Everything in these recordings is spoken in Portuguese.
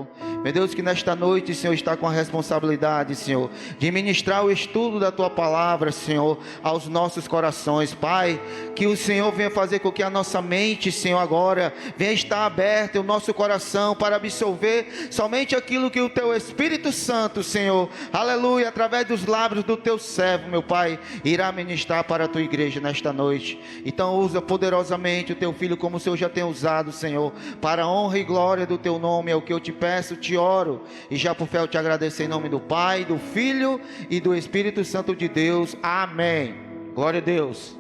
Daniel. Meu Deus, que nesta noite, Senhor, está com a responsabilidade, Senhor, de ministrar o estudo da Tua palavra, Senhor, aos nossos corações. Pai, que o Senhor venha fazer com que a nossa mente, Senhor, agora venha estar aberta, o nosso coração, para absorver somente aquilo que o Teu Espírito Santo, Senhor, aleluia, através dos lábios do Teu servo, meu Pai, irá ministrar para a Tua igreja nesta noite. Então usa poderosamente o Teu Filho como o Senhor já tem usado, Senhor, para a honra e glória do Teu nome. É o que eu te peço, te oro, e já por fé eu te agradeço em nome do Pai, do Filho e do Espírito Santo de Deus. Amém. Glória a Deus.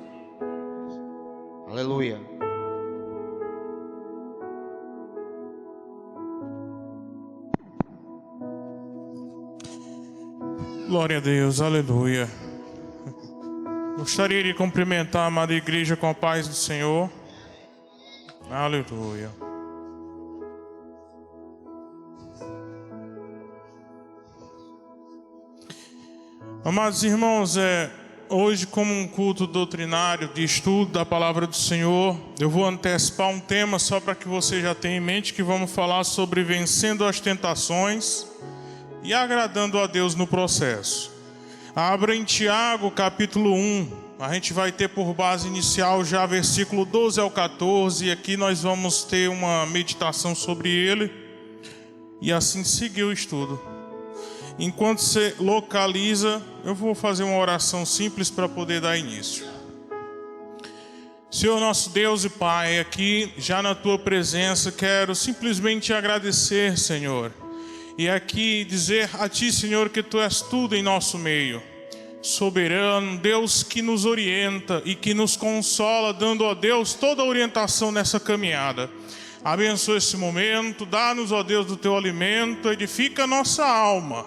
Aleluia. Glória a Deus, aleluia. Gostaria de cumprimentar a amada igreja com a paz do Senhor. Aleluia. Amados irmãos, hoje, como um culto doutrinário de estudo da palavra do Senhor, eu vou antecipar um tema só para que você já tenha em mente, que vamos falar sobre vencendo as tentações e agradando a Deus no processo. Abra em Tiago capítulo 1, a gente vai ter por base inicial já versículo 12 ao 14, e aqui nós vamos ter uma meditação sobre ele, e assim seguir o estudo. Enquanto você localiza, eu vou fazer uma oração simples para poder dar início. Senhor nosso Deus e Pai, aqui já na Tua presença quero simplesmente agradecer, Senhor, e aqui dizer a Ti, Senhor, que Tu és tudo em nosso meio, soberano, Deus que nos orienta e que nos consola, dando a Deus toda a orientação nessa caminhada. Abençoa esse momento, dá-nos, ó Deus, do Teu alimento, edifica a nossa alma,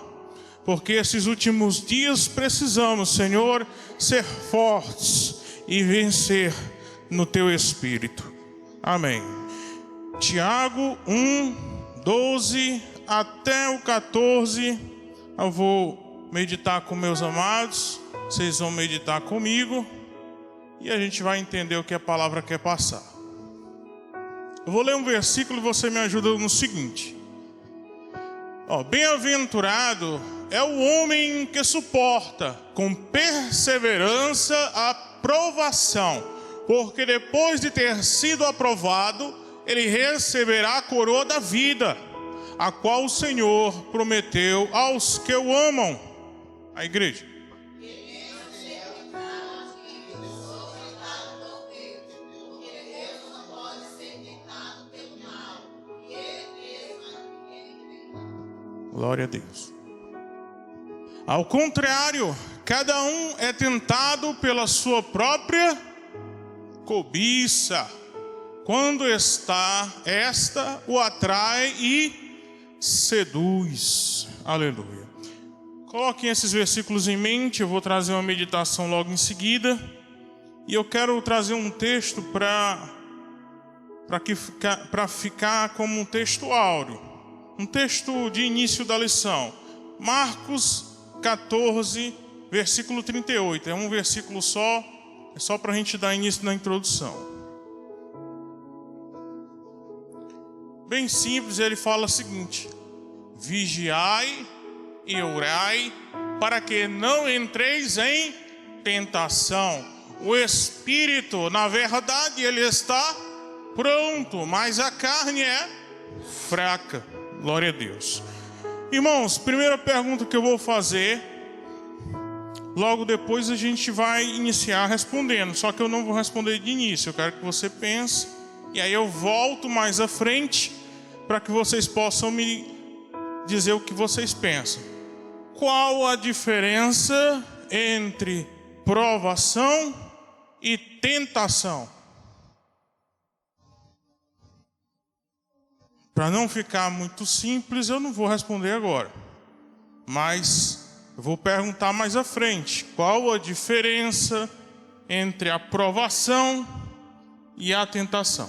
porque esses últimos dias precisamos, Senhor, ser fortes e vencer no Teu Espírito. Amém. Tiago 1, 12 até o 14, eu vou meditar com meus amados, vocês vão meditar comigo, e a gente vai entender o que a palavra quer passar. Eu vou ler um versículo e você me ajuda no seguinte. Bem-aventurado é o homem que suporta com perseverança a provação, porque depois de ter sido aprovado, ele receberá a coroa da vida, a qual o Senhor prometeu aos que o amam. A igreja. Glória a Deus. Ao contrário, cada um é tentado pela sua própria cobiça. Quando esta o atrai e seduz. Aleluia. Coloquem esses versículos em mente, eu vou trazer uma meditação logo em seguida. E eu quero trazer um texto para ficar como um texto áureo. Um texto de início da lição. Marcos 14, versículo 38. É um versículo só, é só para a gente dar início na introdução. Bem simples, ele fala o seguinte: vigiai e orai, para que não entreis em tentação. O espírito, na verdade, ele está pronto, mas a carne é fraca. Glória a Deus. Irmãos, primeira pergunta que eu vou fazer, logo depois a gente vai iniciar respondendo, só que eu não vou responder de início, eu quero que você pense, e aí eu volto mais à frente, para que vocês possam me dizer o que vocês pensam. Qual a diferença entre provação e tentação? Para não ficar muito simples, eu não vou responder agora, mas eu vou perguntar mais à frente. Qual a diferença entre a provação e a tentação?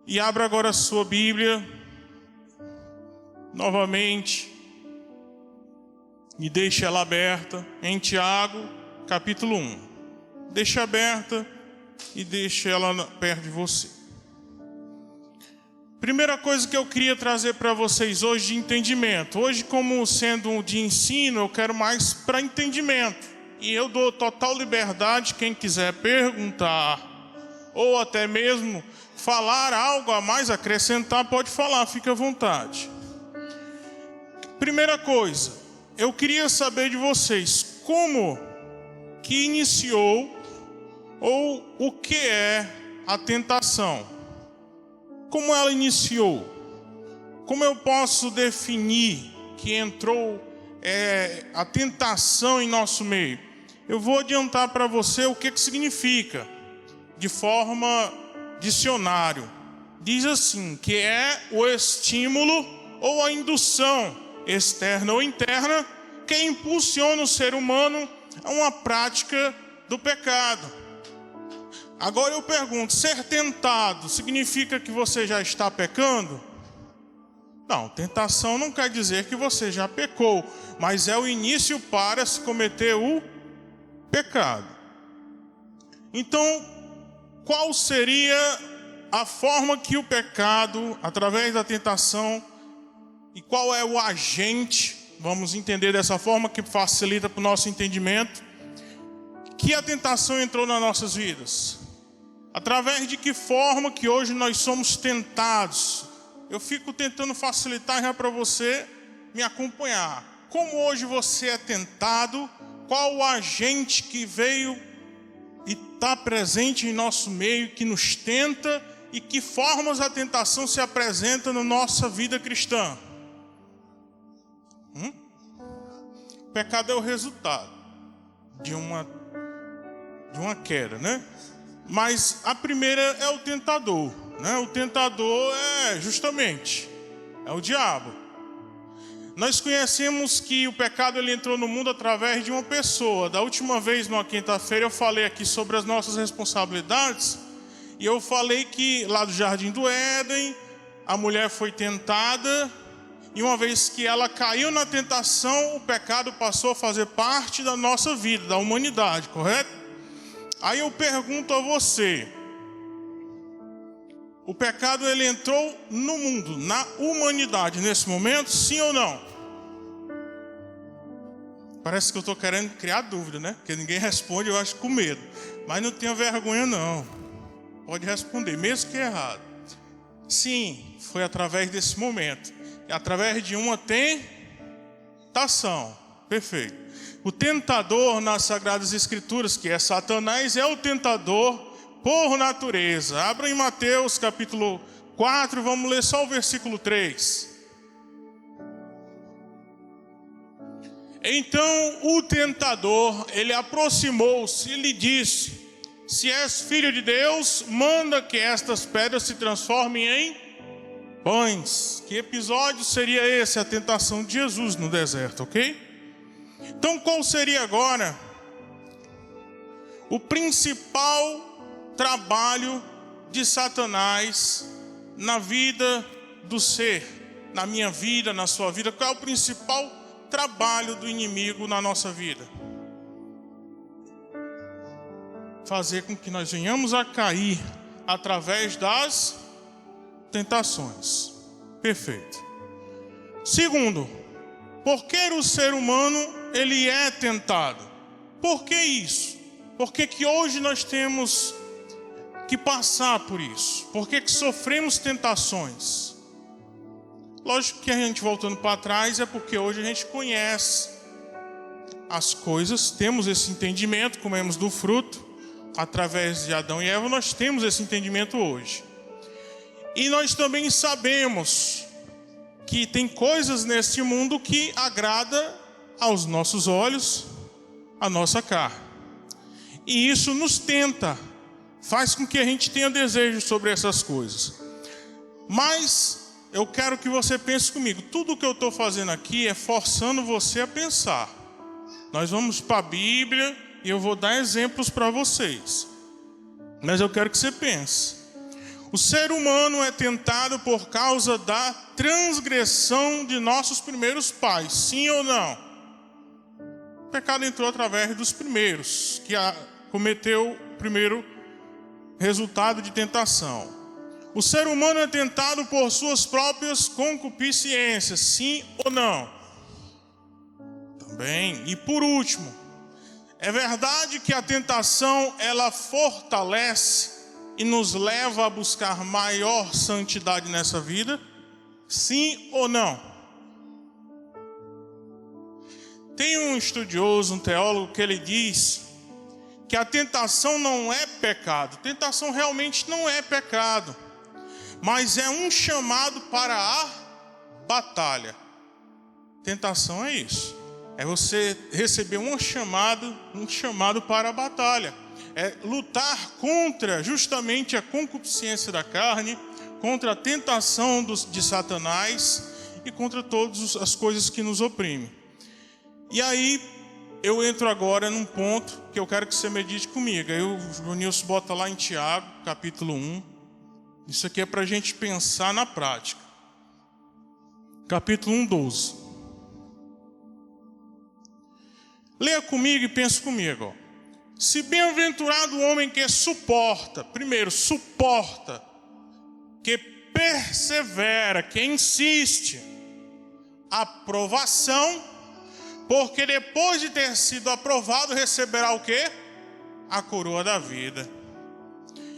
E abra agora a sua Bíblia novamente e deixe ela aberta em Tiago capítulo 1. Deixe aberta e deixe ela perto de você. Primeira coisa que eu queria trazer para vocês hoje de entendimento. Hoje, como sendo de ensino, eu quero mais para entendimento. E eu dou total liberdade, quem quiser perguntar, ou até mesmo falar algo a mais, acrescentar, pode falar, fique à vontade. Primeira coisa, eu queria saber de vocês, como que iniciou, ou o que é a tentação? Como ela iniciou? Como eu posso definir que entrou a tentação em nosso meio? Eu vou adiantar para você o que significa, de forma dicionário. Diz assim, que é o estímulo ou a indução, externa ou interna, que impulsiona o ser humano a uma prática do pecado. Agora eu pergunto, ser tentado significa que você já está pecando? Não, tentação não quer dizer que você já pecou, mas é o início para se cometer o pecado. Então, qual seria a forma que o pecado, através da tentação, e qual é o agente, vamos entender dessa forma que facilita para o nosso entendimento, que a tentação entrou nas nossas vidas? Através de que forma que hoje nós somos tentados? Eu fico tentando facilitar já para você me acompanhar. Como hoje você é tentado? Qual o agente que veio e está presente em nosso meio, que nos tenta, e que formas a tentação se apresenta na nossa vida cristã? O pecado é o resultado de uma queda, né? Mas a primeira é o tentador, né? O tentador é o diabo. Nós conhecemos que o pecado ele entrou no mundo através de uma pessoa. Da última vez, numa quinta-feira, eu falei aqui sobre as nossas responsabilidades. E eu falei que lá do Jardim do Éden, a mulher foi tentada. E uma vez que ela caiu na tentação, o pecado passou a fazer parte da nossa vida, da humanidade, correto? Aí eu pergunto a você, o pecado ele entrou no mundo, na humanidade nesse momento, sim ou não? Parece que eu estou querendo criar dúvida, né? Porque ninguém responde, eu acho, com medo. Mas não tenha vergonha não, pode responder, mesmo que errado. Sim, foi através desse momento, através de uma tentação, perfeito. O tentador nas Sagradas Escrituras, que é Satanás, é o tentador por natureza. Abra em Mateus capítulo 4, vamos ler só o versículo 3. Então o tentador, ele aproximou-se e lhe disse: se és filho de Deus, manda que estas pedras se transformem em pães. Que episódio seria esse? A tentação de Jesus no deserto, ok? Então, qual seria agora o principal trabalho de Satanás na vida do ser, na minha vida, na sua vida? Qual é o principal trabalho do inimigo na nossa vida? Fazer com que nós venhamos a cair através das tentações. Perfeito. Segundo, por que o ser humano ele é tentado? Por que isso? Por que hoje nós temos que passar por isso? Por que sofremos tentações? Lógico que a gente voltando para trás é porque hoje a gente conhece as coisas, temos esse entendimento, comemos do fruto, através de Adão e Eva, nós temos esse entendimento hoje. E nós também sabemos que tem coisas neste mundo que agrada aos nossos olhos, a nossa carne. E isso nos tenta, faz com que a gente tenha desejo sobre essas coisas. Mas eu quero que você pense comigo, tudo que eu estou fazendo aqui é forçando você a pensar. Nós vamos para a Bíblia e eu vou dar exemplos para vocês. Mas eu quero que você pense. O ser humano é tentado por causa da transgressão de nossos primeiros pais, sim ou não? O pecado entrou através dos primeiros, que cometeu o primeiro resultado de tentação. O ser humano é tentado por suas próprias concupiscências, sim ou não? Também. E por último, é verdade que a tentação, ela fortalece e nos leva a buscar maior santidade nessa vida? Sim ou não? Tem um estudioso, um teólogo, que ele diz que a tentação não é pecado. Tentação realmente não é pecado, mas é um chamado para a batalha. Tentação é isso. É você receber um chamado para a batalha. É lutar contra justamente a concupiscência da carne, contra a tentação de Satanás e contra todas as coisas que nos oprimem. E aí eu entro agora num ponto que eu quero que você medite comigo. Aí o Nilson bota lá em Tiago, capítulo 1. Isso aqui é para a gente pensar na prática. Capítulo 1, 12. Leia comigo e pense comigo. Se bem-aventurado o homem que suporta, primeiro, suporta, que persevera, que insiste, a provação, porque depois de ter sido aprovado, receberá o quê? A coroa da vida.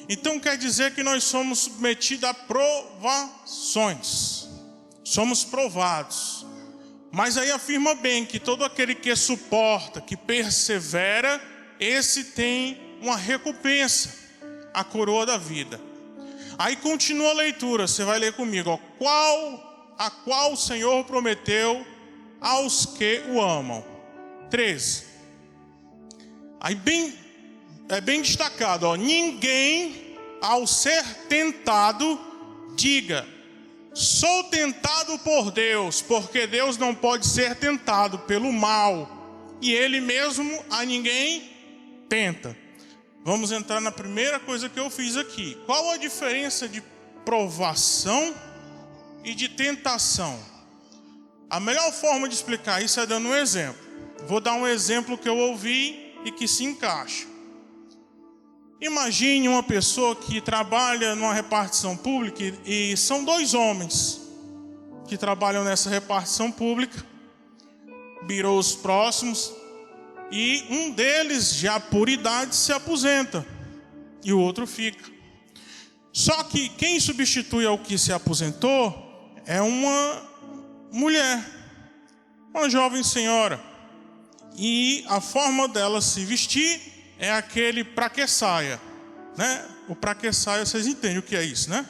Então quer dizer que nós somos submetidos a provações, somos provados. Mas aí afirma bem que todo aquele que suporta, que persevera, esse tem uma recompensa, a coroa da vida. Aí continua a leitura, você vai ler comigo, a qual o Senhor prometeu aos que o amam. 13. Aí é bem destacado, ninguém ao ser tentado diga, sou tentado por Deus, porque Deus não pode ser tentado pelo mal, e Ele mesmo a ninguém tenta. Vamos entrar na primeira coisa que eu fiz aqui. Qual a diferença de provação e de tentação? A melhor forma de explicar isso é dando um exemplo. Vou dar um exemplo que eu ouvi e que se encaixa. Imagine uma pessoa que trabalha numa repartição pública e são dois homens que trabalham nessa repartição pública, birôs próximos, e um deles já por idade se aposenta e o outro fica. Só que quem substitui ao que se aposentou é uma mulher, uma jovem senhora, e a forma dela se vestir é aquele pra que saia, né? O pra que saia, vocês entendem o que é isso, né?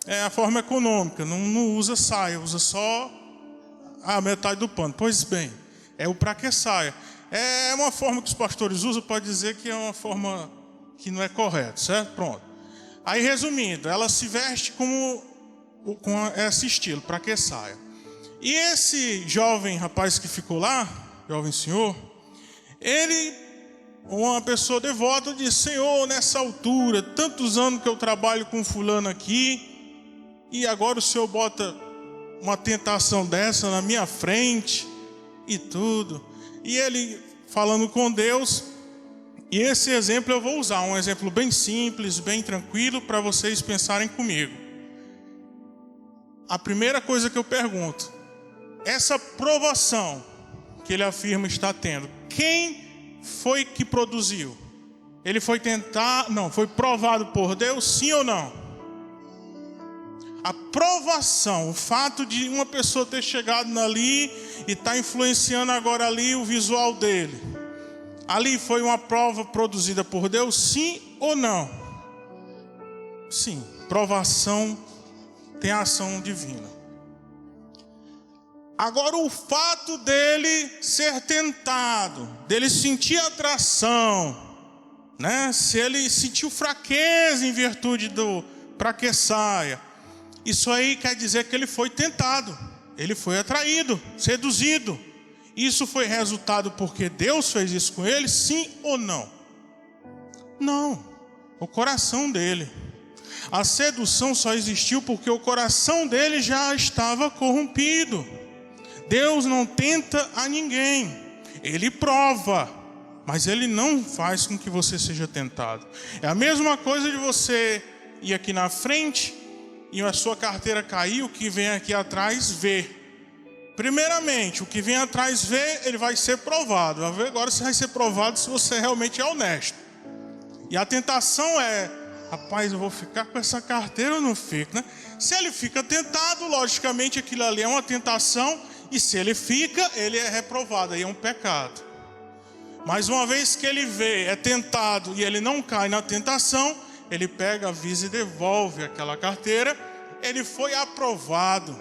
É a forma econômica, não usa saia, usa só a metade do pano. Pois bem, é o pra que saia. É uma forma que os pastores usam para dizer que é uma forma que não é correta, certo? Pronto. Aí resumindo, ela se veste com esse estilo, pra que saia. E esse jovem rapaz que ficou lá, jovem senhor, ele, uma pessoa devota, disse, Senhor, nessa altura, tantos anos que eu trabalho com fulano aqui, e agora o Senhor bota uma tentação dessa na minha frente e tudo. E ele falando com Deus, e esse exemplo eu vou usar, um exemplo bem simples, bem tranquilo, para vocês pensarem comigo. A primeira coisa que eu pergunto, essa provação que ele afirma estar tendo, quem foi que produziu? Ele foi foi provado por Deus, sim ou não? A provação, o fato de uma pessoa ter chegado ali e estar influenciando agora ali o visual dele, ali foi uma prova produzida por Deus, sim ou não? Sim, provação tem ação divina. Agora o fato dele ser tentado, dele sentir atração, né? Se ele sentiu fraqueza em virtude do pra que saia, isso aí quer dizer que ele foi tentado, ele foi atraído, seduzido. Isso foi resultado porque Deus fez isso com ele, sim ou não? Não, o coração dele. A sedução só existiu porque o coração dele já estava corrompido. Deus não tenta a ninguém, Ele prova, mas Ele não faz com que você seja tentado. É a mesma coisa de você ir aqui na frente e a sua carteira cair, o que vem aqui atrás vê. Primeiramente, o que vem atrás vê, ele vai ser provado. Vai ver agora se vai ser provado se você realmente é honesto. E a tentação é: rapaz, eu vou ficar com essa carteira ou não fico, né? Se ele fica tentado, logicamente aquilo ali é uma tentação. E se ele fica, ele é reprovado, aí é um pecado. Mas uma vez que ele vê, é tentado e ele não cai na tentação, ele pega, avisa e devolve aquela carteira. Ele foi aprovado.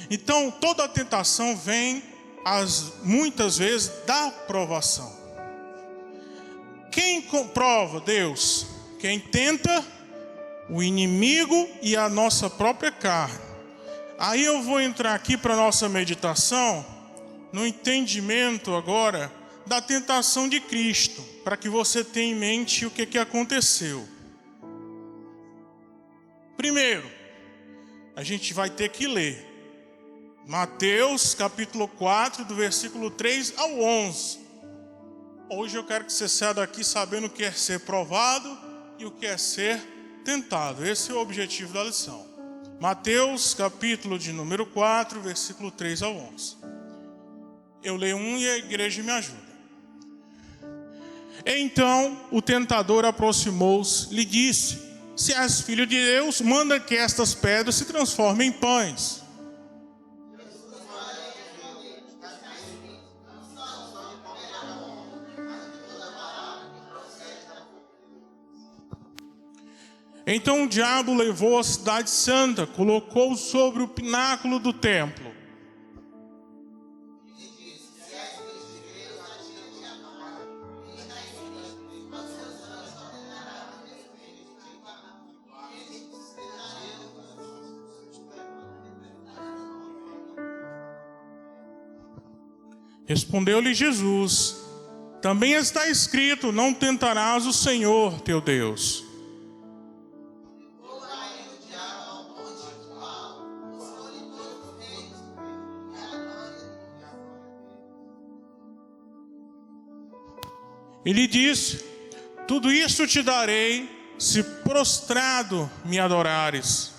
Então toda a tentação vem, muitas vezes, da provação. Quem prova? Deus. Quem tenta? O inimigo e a nossa própria carne. Aí eu vou entrar aqui para a nossa meditação, no entendimento agora da tentação de Cristo, para que você tenha em mente o que aconteceu. Primeiro, a gente vai ter que ler Mateus capítulo 4, do versículo 3 ao 11. Hoje eu quero que você saia daqui sabendo o que é ser provado e o que é ser tentado. Esse é o objetivo da lição. Mateus capítulo de número 4, versículo 3 ao 11. Eu leio e a igreja me ajuda. Então o tentador aproximou-se e lhe disse: se és filho de Deus, manda que estas pedras se transformem em pães. Então o diabo levou a cidade santa, colocou-o sobre o pináculo do templo. Respondeu-lhe Jesus: também está escrito: não tentarás o Senhor teu Deus. Ele disse: tudo isso te darei, se prostrado me adorares.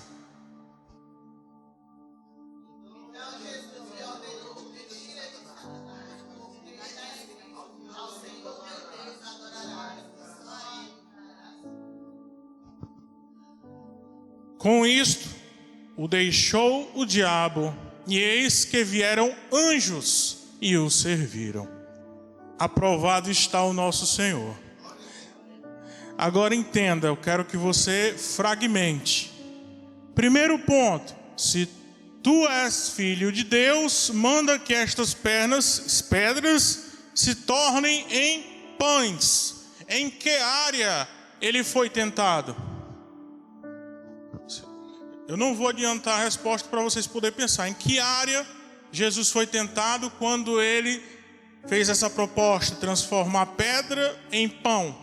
Com isto, o deixou o diabo, e eis que vieram anjos e o serviram. Aprovado está o nosso Senhor. Agora entenda, eu quero que você fragmente. Primeiro ponto: se tu és filho de Deus, manda que estas pedras se tornem em pães. Em que área ele foi tentado? Eu não vou adiantar a resposta para vocês poderem pensar. Em que área Jesus foi tentado quando ele fez essa proposta, transformar pedra em pão?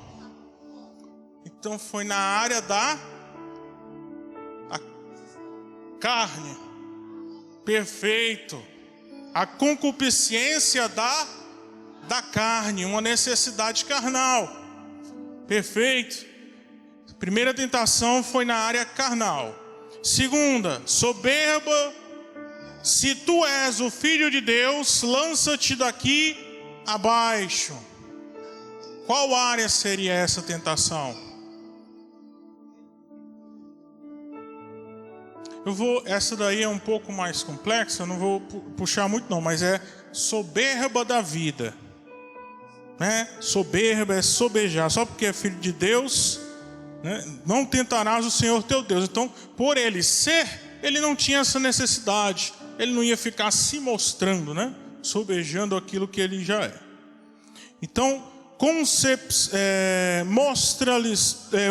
Então foi na área da carne. Perfeito. A concupiscência da carne, uma necessidade carnal. Perfeito. Primeira tentação foi na área carnal. Segunda, soberba. Se tu és o filho de Deus, lança-te daqui abaixo. Qual área seria essa tentação? Essa daí é um pouco mais complexa, eu não vou puxar muito não, mas é soberba da vida, né? Soberba é sobejar, só porque é filho de Deus, né? Não tentarás o Senhor teu Deus. Então, por ele ser, ele não tinha essa necessidade, ele não ia ficar se mostrando, né? Sobejando aquilo que ele já é. Então,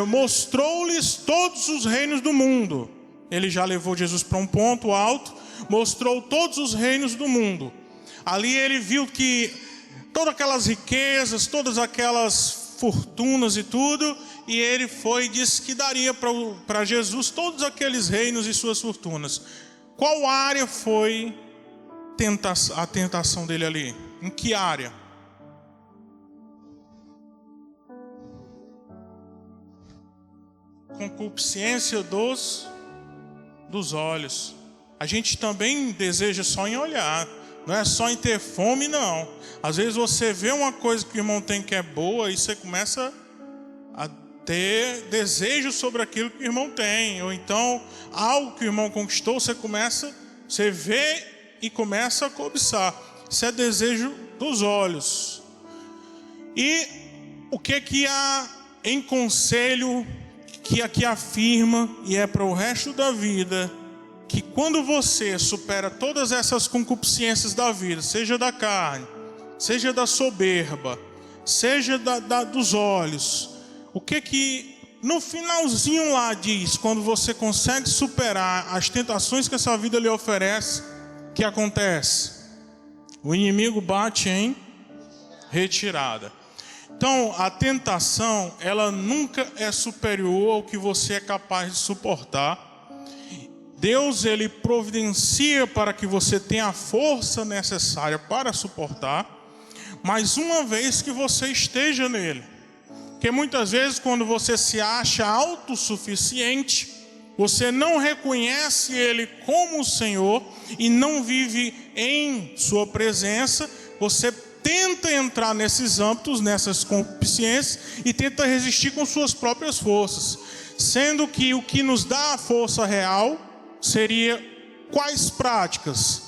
mostrou-lhes todos os reinos do mundo. Ele já levou Jesus para um ponto alto, mostrou todos os reinos do mundo. Ali ele viu que todas aquelas riquezas, todas aquelas fortunas e tudo, e ele foi e disse que daria para Jesus todos aqueles reinos e suas fortunas. Qual área foi a tentação dele ali? Em que área? concupiscência dos olhos. A gente também deseja só em olhar, não é só em ter fome, não. Às vezes você vê uma coisa que o irmão tem que é boa e você começa a ter desejo sobre aquilo que o irmão tem. Ou então, algo que o irmão conquistou, você vê e começa a cobiçar. Isso é desejo dos olhos. E o que há em conselho que aqui afirma, e é para o resto da vida, que quando você supera todas essas concupiscências da vida, seja da carne, seja da soberba, seja dos olhos, o que no finalzinho lá diz, quando você consegue superar as tentações que essa vida lhe oferece, o que acontece? O inimigo bate em retirada. Então, a tentação, ela nunca é superior ao que você é capaz de suportar. Deus, ele providencia para que você tenha a força necessária para suportar, mas uma vez que você esteja nele. Porque muitas vezes, quando você se acha autossuficiente, você não reconhece ele como o Senhor e não vive em sua presença, você tenta entrar nesses âmbitos, nessas concupiscências, e tenta resistir com suas próprias forças, sendo que o que nos dá a força real seria quais práticas?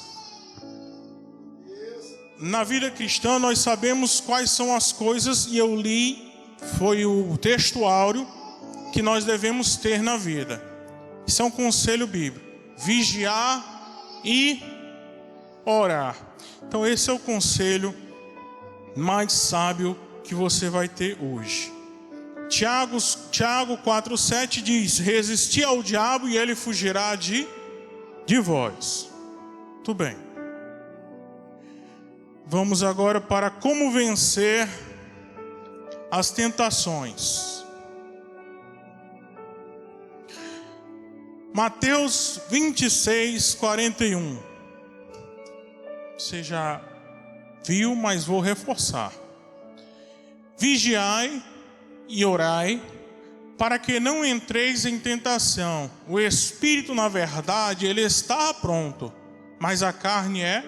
Na vida cristã nós sabemos quais são as coisas, e eu li, foi o texto áureo que nós devemos ter na vida. Isso é um conselho bíblico: vigiar e orar. Então esse é o conselho mais sábio que você vai ter hoje. Tiago 4,7 diz: resisti ao diabo e ele fugirá de vós. Tudo bem. Vamos agora para como vencer as tentações. Mateus 26:41. Você já viu, mas vou reforçar. Vigiai e orai, para que não entreis em tentação. O espírito, na verdade, ele está pronto, mas a carne é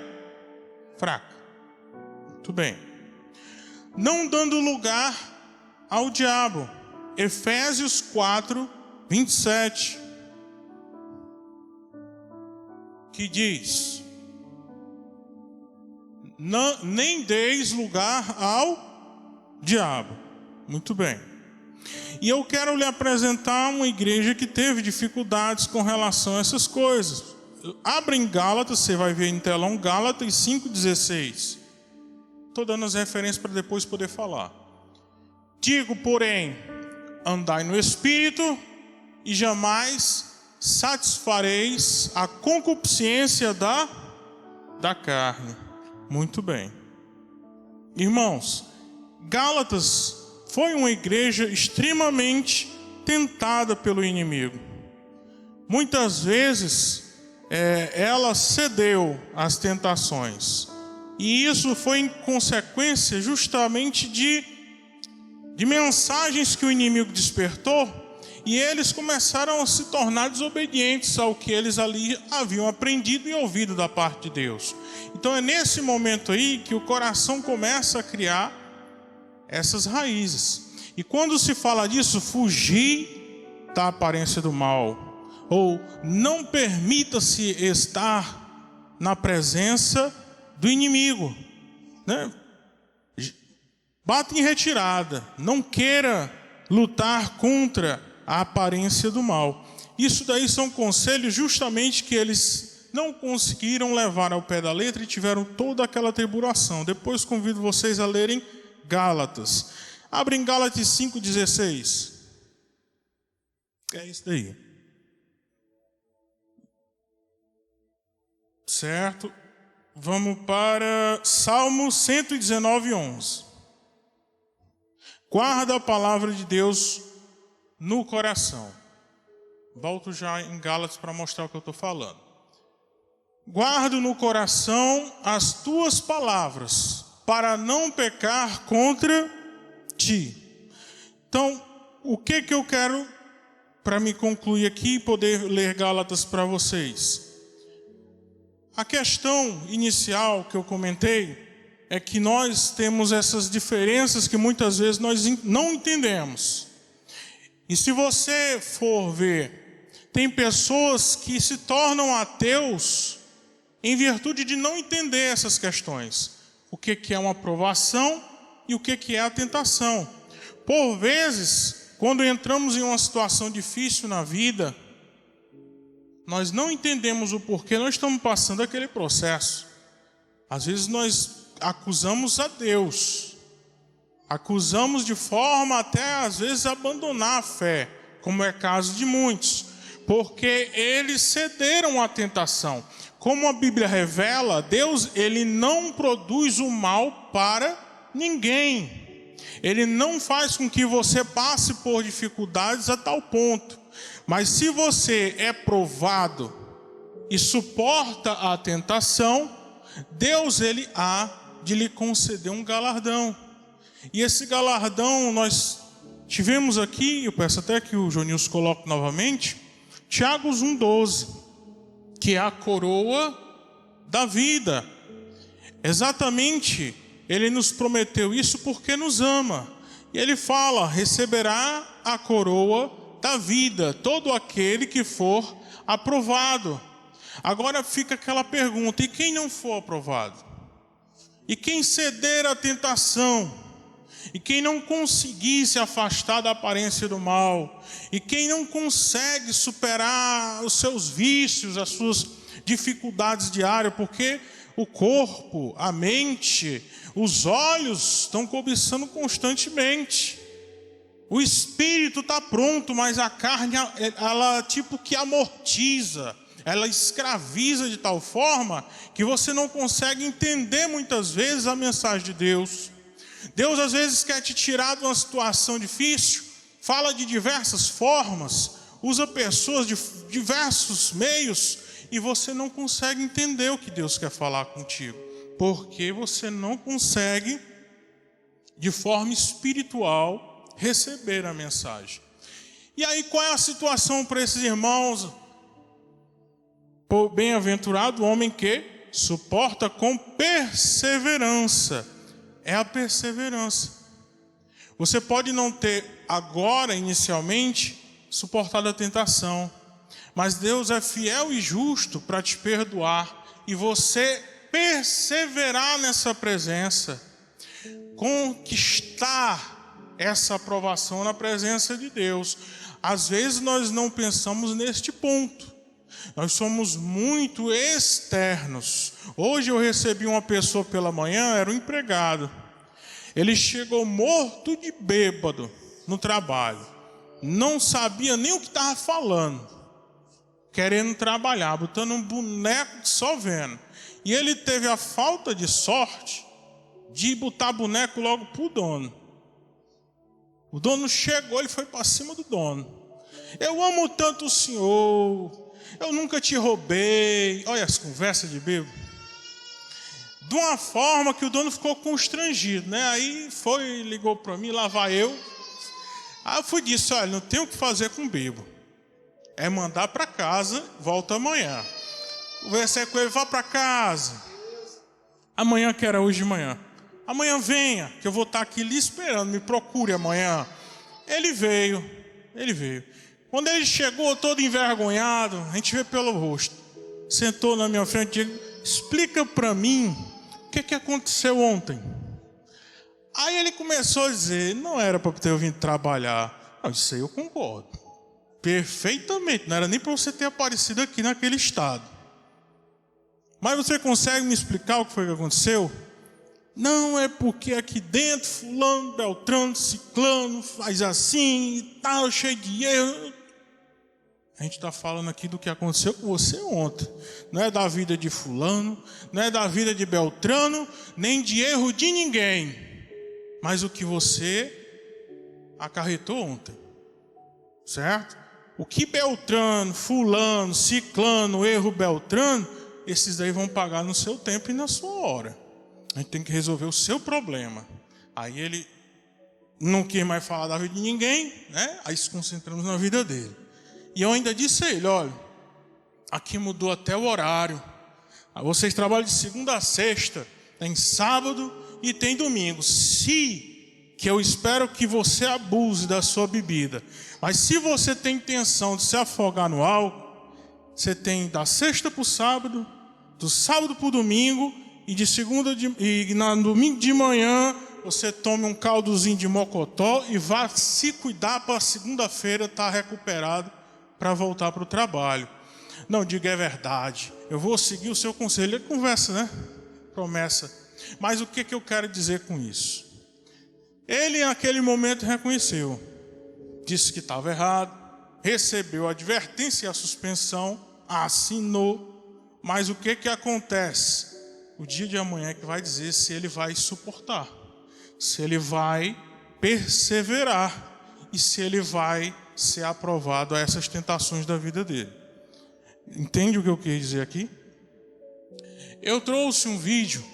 fraca. Muito bem. Não dando lugar ao diabo. Efésios 4:27. Que diz: nem deis lugar ao diabo. Muito bem. E eu quero lhe apresentar uma igreja que teve dificuldades com relação a essas coisas. Abra em Gálatas, você vai ver em telão, Gálatas 5:16. Estou dando as referências para depois poder falar. Digo, porém, andai no Espírito, e jamais satisfareis a concupiscência da carne. Muito bem. Irmãos, Gálatas foi uma igreja extremamente tentada pelo inimigo. Muitas vezes ela cedeu às tentações. E isso foi em consequência justamente de mensagens que o inimigo despertou, e eles começaram a se tornar desobedientes ao que eles ali haviam aprendido e ouvido da parte de Deus. Então é nesse momento aí que o coração começa a criar essas raízes. E quando se fala disso, fugir da aparência do mal, ou não permita-se estar na presença do inimigo, né? Bata em retirada, não queira lutar contra a aparência do mal. Isso daí são conselhos justamente que eles não conseguiram levar ao pé da letra e tiveram toda aquela tribulação. Depois convido vocês a lerem Gálatas. Abre em Gálatas 5:16. É isso daí. Certo? Vamos para Salmo 119:11. Guarda a palavra de Deus no coração. Volto já em Gálatas para mostrar o que eu estou falando. Guardo no coração as tuas palavras, para não pecar contra ti. Então, o que eu quero para me concluir aqui e poder ler Gálatas para vocês. A questão inicial que eu comentei é que nós temos essas diferenças que muitas vezes nós não entendemos. E se você for ver, tem pessoas que se tornam ateus em virtude de não entender essas questões. O que é uma provação e o que é a tentação. Por vezes, quando entramos em uma situação difícil na vida, nós não entendemos o porquê nós estamos passando aquele processo. Às vezes nós acusamos a Deus, acusamos de forma até às vezes abandonar a fé, como é caso de muitos, porque eles cederam à tentação. Como a Bíblia revela, Deus, ele não produz o mal para ninguém. Ele não faz com que você passe por dificuldades a tal ponto. Mas se você é provado e suporta a tentação, Deus, ele há de lhe conceder um galardão. E esse galardão nós tivemos aqui, eu peço até que o Jonilson coloque novamente, Tiago 1,12, que é a coroa da vida. Exatamente, ele nos prometeu isso porque nos ama. E ele fala, receberá a coroa da vida todo aquele que for aprovado. Agora fica aquela pergunta, e quem não for aprovado? E quem ceder à tentação? E quem não conseguir se afastar da aparência do mal? E quem não consegue superar os seus vícios, as suas dificuldades diárias? Porque o corpo, a mente, os olhos estão cobiçando constantemente. O espírito está pronto, mas a carne, ela tipo que amortiza, ela escraviza de tal forma que você não consegue entender muitas vezes a mensagem de Deus. Deus às vezes quer te tirar de uma situação difícil, fala de diversas formas, usa pessoas de diversos meios e você não consegue entender o que Deus quer falar contigo, porque você não consegue de forma espiritual receber a mensagem. E aí qual é a situação para esses irmãos? Bem-aventurado o homem que suporta com perseverança. É a perseverança. Você pode não ter agora, inicialmente, suportado a tentação, mas Deus é fiel e justo para te perdoar e você perseverar nessa presença, conquistar essa aprovação na presença de Deus. Às vezes nós não pensamos neste ponto. Nós somos muito externos. Hoje eu recebi uma pessoa pela manhã, era um empregado. Ele chegou morto de bêbado no trabalho. Não sabia nem o que estava falando. Querendo trabalhar, botando um boneco só vendo. E ele teve a falta de sorte de botar boneco logo para o dono. O dono chegou, ele foi para cima do dono. Eu amo tanto o senhor, eu nunca te roubei. Olha as conversas de bêbado. De uma forma que o dono ficou constrangido, né? Aí foi, ligou para mim, lá vai eu. Aí eu fui e disse, olha, não tem o que fazer com bêbado. É mandar para casa, volta amanhã. Conversei com ele, vá para casa. Amanhã, que era hoje de manhã. Amanhã venha, que eu vou estar aqui lhe esperando, me procure amanhã. Ele veio. Quando ele chegou todo envergonhado, a gente vê pelo rosto. Sentou na minha frente e disse, explica para mim o que aconteceu ontem. Aí ele começou a dizer, não era para eu vir trabalhar. Não, isso aí eu concordo. Perfeitamente, não era nem para você ter aparecido aqui naquele estado. Mas você consegue me explicar o que foi que aconteceu? Não, é porque aqui dentro fulano, beltrano, ciclano faz assim e tal, cheio de erro. A gente está falando aqui do que aconteceu com você ontem. Não é da vida de fulano, não é da vida de beltrano, nem de erro de ninguém. Mas o que você acarretou ontem. Certo? O que beltrano, fulano, ciclano, erro beltrano, esses daí vão pagar no seu tempo e na sua hora. A gente tem que resolver o seu problema. Aí ele não quis mais falar da vida de ninguém, né? Aí se concentramos na vida dele. E eu ainda disse a ele: olha, aqui mudou até o horário. Vocês trabalham de segunda a sexta, tem sábado e tem domingo. Que eu espero que você abuse da sua bebida. Mas se você tem intenção de se afogar no álcool, você tem da sexta para o sábado, do sábado para o domingo, e no domingo de manhã você tome um caldozinho de mocotó e vá se cuidar para segunda-feira estar recuperado para voltar para o trabalho. Não, diga: é verdade, eu vou seguir o seu conselho. É conversa, né? Promessa. Mas o que eu quero dizer com isso? Ele naquele momento reconheceu, disse que estava errado, recebeu a advertência e a suspensão, assinou. Mas o que acontece? O dia de amanhã é que vai dizer se ele vai suportar, se ele vai perseverar e se ele vai ser aprovado a essas tentações da vida dele. Entende o que eu quis dizer aqui? Eu trouxe um vídeo,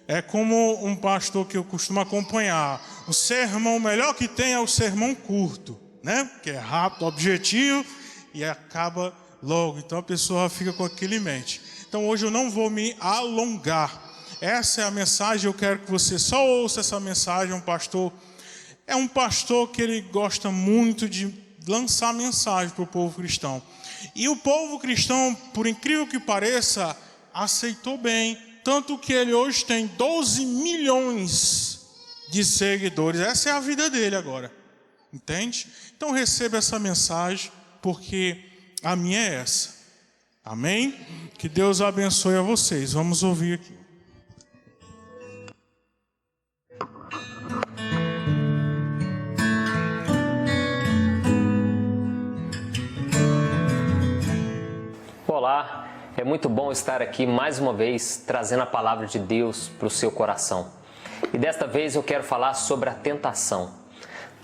é como um pastor que eu costumo acompanhar. O sermão melhor que tem é o sermão curto, né? Que é rápido, objetivo e acaba logo. Então a pessoa fica com aquilo em mente. Então hoje eu não vou me alongar. Essa é a mensagem, eu quero que você só ouça essa mensagem. Um pastor, é um pastor que ele gosta muito de lançar mensagem para o povo cristão. E o povo cristão, por incrível que pareça, aceitou bem. Tanto que ele hoje tem 12 milhões de seguidores. Essa é a vida dele agora. Entende? Então receba essa mensagem, porque a minha é essa. Amém? Que Deus abençoe a vocês. Vamos ouvir aqui. Olá, é muito bom estar aqui mais uma vez trazendo a palavra de Deus para o seu coração. E desta vez eu quero falar sobre a tentação.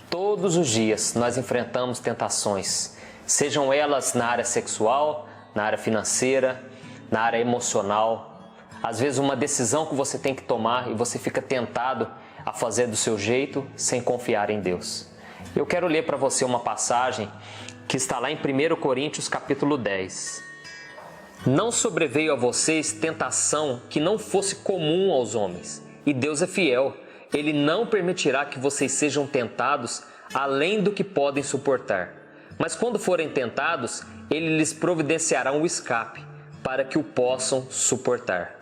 Todos os dias nós enfrentamos tentações, sejam elas na área sexual, na área financeira, na área emocional. Às vezes uma decisão que você tem que tomar e você fica tentado a fazer do seu jeito sem confiar em Deus. Eu quero ler para você uma passagem que está lá em 1 Coríntios capítulo 10. Não sobreveio a vocês tentação que não fosse comum aos homens, e Deus é fiel. Ele não permitirá que vocês sejam tentados além do que podem suportar. Mas quando forem tentados, Ele lhes providenciará um escape, para que o possam suportar.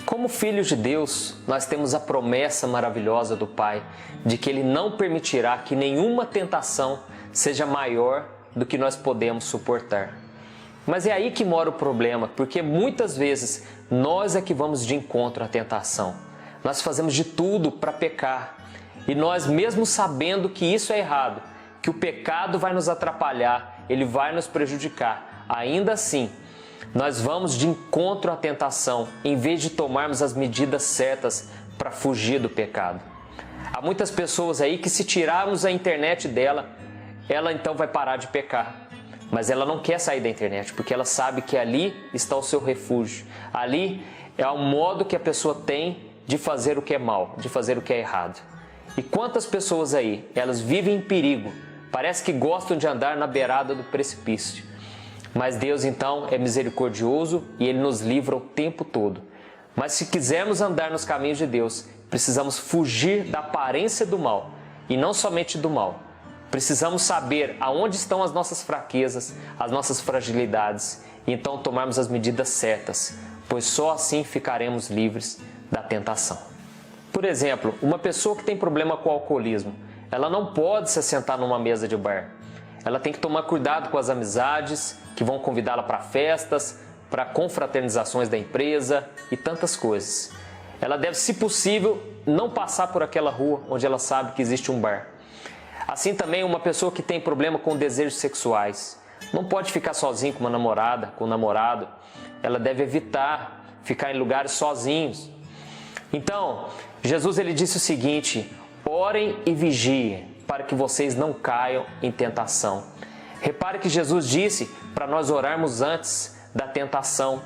Como filhos de Deus, nós temos a promessa maravilhosa do Pai, de que Ele não permitirá que nenhuma tentação seja maior do que nós podemos suportar. Mas é aí que mora o problema, porque muitas vezes nós é que vamos de encontro à tentação. Nós fazemos de tudo para pecar. E nós, mesmo sabendo que isso é errado, que o pecado vai nos atrapalhar, ele vai nos prejudicar, ainda assim, nós vamos de encontro à tentação, em vez de tomarmos as medidas certas para fugir do pecado. Há muitas pessoas aí que, se tirarmos a internet dela, ela então vai parar de pecar. Mas ela não quer sair da internet, porque ela sabe que ali está o seu refúgio. Ali é o modo que a pessoa tem de fazer o que é mal, de fazer o que é errado. E quantas pessoas aí, elas vivem em perigo, parece que gostam de andar na beirada do precipício. Mas Deus então é misericordioso e Ele nos livra o tempo todo. Mas se quisermos andar nos caminhos de Deus, precisamos fugir da aparência do mal, e não somente do mal. Precisamos saber aonde estão as nossas fraquezas, as nossas fragilidades, e então tomarmos as medidas certas, pois só assim ficaremos livres da tentação. Por exemplo, uma pessoa que tem problema com o alcoolismo, ela não pode se sentar numa mesa de bar. Ela tem que tomar cuidado com as amizades que vão convidá-la para festas, para confraternizações da empresa e tantas coisas. Ela deve, se possível, não passar por aquela rua onde ela sabe que existe um bar. Assim também uma pessoa que tem problema com desejos sexuais. Não pode ficar sozinha com uma namorada, com um namorado. Ela deve evitar ficar em lugares sozinhos. Então, Jesus ele disse o seguinte: orem e vigiem, para que vocês não caiam em tentação. Repare que Jesus disse para nós orarmos antes da tentação.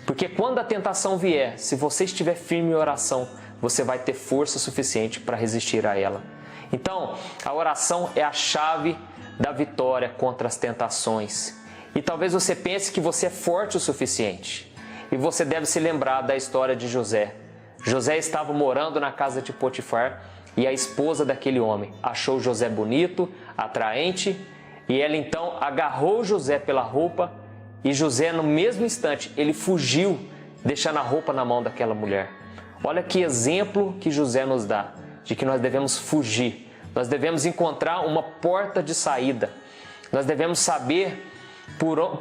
Porque quando a tentação vier, se você estiver firme em oração, você vai ter força suficiente para resistir a ela. Então, a oração é a chave da vitória contra as tentações. E talvez você pense que você é forte o suficiente. E você deve se lembrar da história de José. José estava morando na casa de Potifar e a esposa daquele homem achou José bonito, atraente, e ela então agarrou José pela roupa e José, no mesmo instante, ele fugiu, deixando a roupa na mão daquela mulher. Olha que exemplo que José nos dá, de que nós devemos fugir, nós devemos encontrar uma porta de saída, nós devemos saber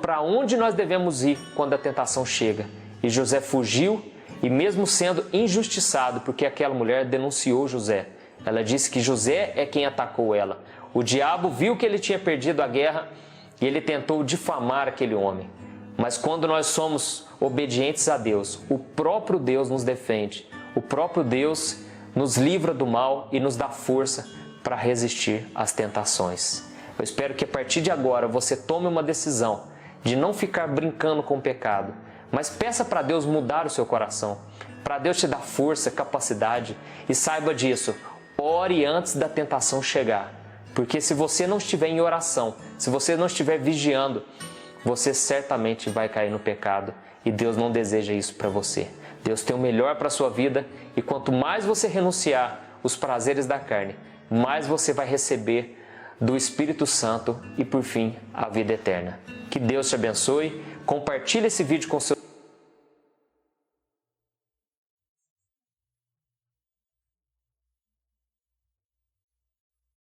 para onde nós devemos ir quando a tentação chega. E José fugiu, e mesmo sendo injustiçado, porque aquela mulher denunciou José, ela disse que José é quem atacou ela. O diabo viu que ele tinha perdido a guerra e ele tentou difamar aquele homem. Mas quando nós somos obedientes a Deus, o próprio Deus nos defende, o próprio Deus nos livra do mal e nos dá força para resistir às tentações. Eu espero que a partir de agora você tome uma decisão de não ficar brincando com o pecado, mas peça para Deus mudar o seu coração, para Deus te dar força, capacidade, e saiba disso, ore antes da tentação chegar, porque se você não estiver em oração, se você não estiver vigiando, você certamente vai cair no pecado e Deus não deseja isso para você. Deus tem o melhor para a sua vida e quanto mais você renunciar os prazeres da carne, mais você vai receber do Espírito Santo e, por fim, a vida eterna. Que Deus te abençoe. Compartilhe esse vídeo com seus